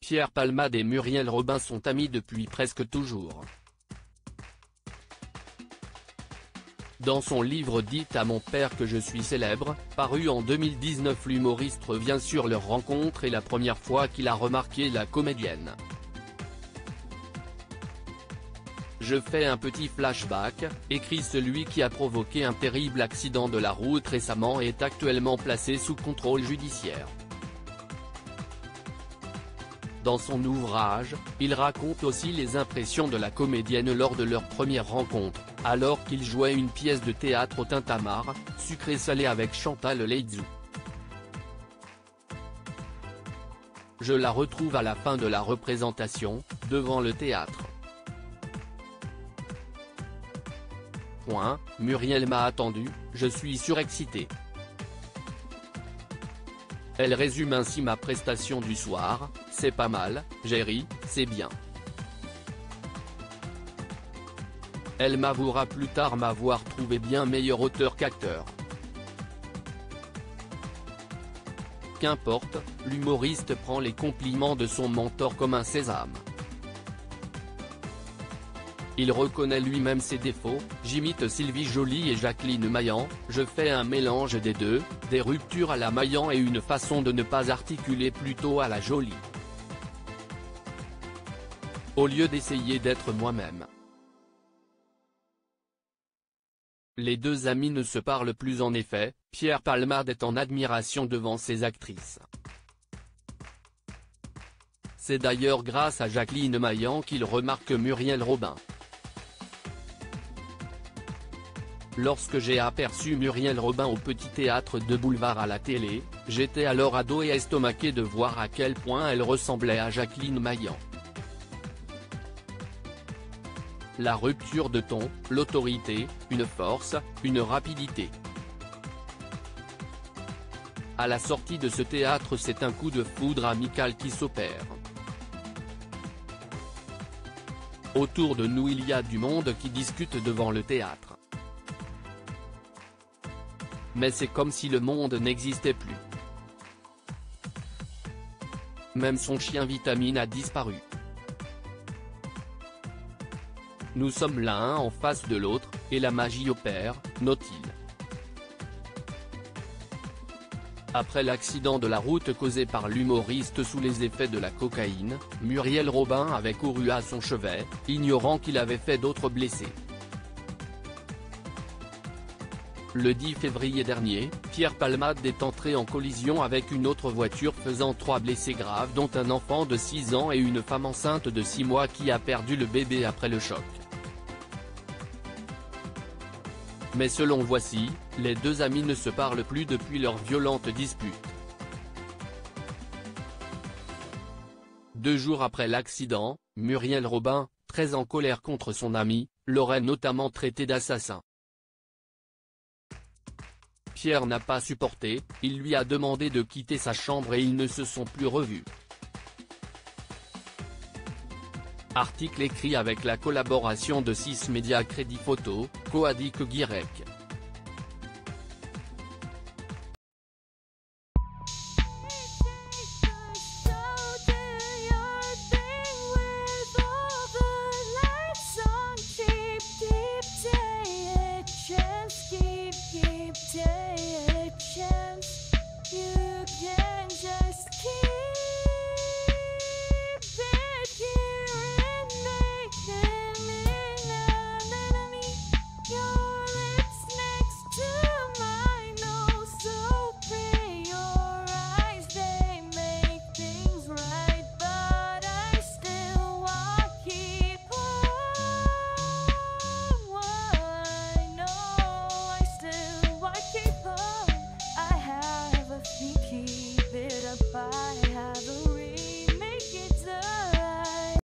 Pierre Palmade et Muriel Robin sont amis depuis presque toujours. Dans son livre « Dites à mon père que je suis célèbre », paru en 2019, l'humoriste revient sur leur rencontre et la première fois qu'il a remarqué la comédienne. Je fais un petit flashback, écrit celui qui a provoqué un terrible accident de la route récemment et est actuellement placé sous contrôle judiciaire. Dans son ouvrage, il raconte aussi les impressions de la comédienne lors de leur première rencontre, alors qu'ils jouaient une pièce de théâtre au Tintamarre, sucré-salé avec Chantal Laizou. Je la retrouve à la fin de la représentation, devant le théâtre. Muriel m'a attendu, je suis surexcité. Elle résume ainsi ma prestation du soir: c'est pas mal, j'ai ri, c'est bien. Elle m'avouera plus tard m'avoir trouvé bien meilleur auteur qu'acteur. Qu'importe, l'humoriste prend les compliments de son mentor comme un sésame. Il reconnaît lui-même ses défauts: j'imite Sylvie Joly et Jacqueline Maillan, je fais un mélange des deux, des ruptures à la Maillan et une façon de ne pas articuler plutôt à la Joly. Au lieu d'essayer d'être moi-même. Les deux amis ne se parlent plus en effet, Pierre Palmade est en admiration devant ses actrices. C'est d'ailleurs grâce à Jacqueline Maillan qu'il remarque Muriel Robin. Lorsque j'ai aperçu Muriel Robin au Petit Théâtre de Boulevard à la télé, j'étais alors ado et estomaqué de voir à quel point elle ressemblait à Jacqueline Maillan. La rupture de ton, l'autorité, une force, une rapidité. À la sortie de ce théâtre, c'est un coup de foudre amical qui s'opère. Autour de nous il y a du monde qui discute devant le théâtre. Mais c'est comme si le monde n'existait plus. Même son chien Vitamine a disparu. Nous sommes l'un en face de l'autre, et la magie opère, note-t-il. Après l'accident de la route causé par l'humoriste sous les effets de la cocaïne, Muriel Robin avait couru à son chevet, ignorant qu'il avait fait d'autres blessés. Le 10 février dernier, Pierre Palmade est entré en collision avec une autre voiture faisant 3 blessés graves dont un enfant de 6 ans et une femme enceinte de 6 mois qui a perdu le bébé après le choc. Mais selon Voici, les deux amis ne se parlent plus depuis leur violente dispute. 2 jours après l'accident, Muriel Robin, très en colère contre son ami, l'aurait notamment traité d'assassin. Pierre n'a pas supporté, il lui a demandé de quitter sa chambre et ils ne se sont plus revus. Article écrit avec la collaboration de 6 médias Crédit Photo, Coadic Guirec.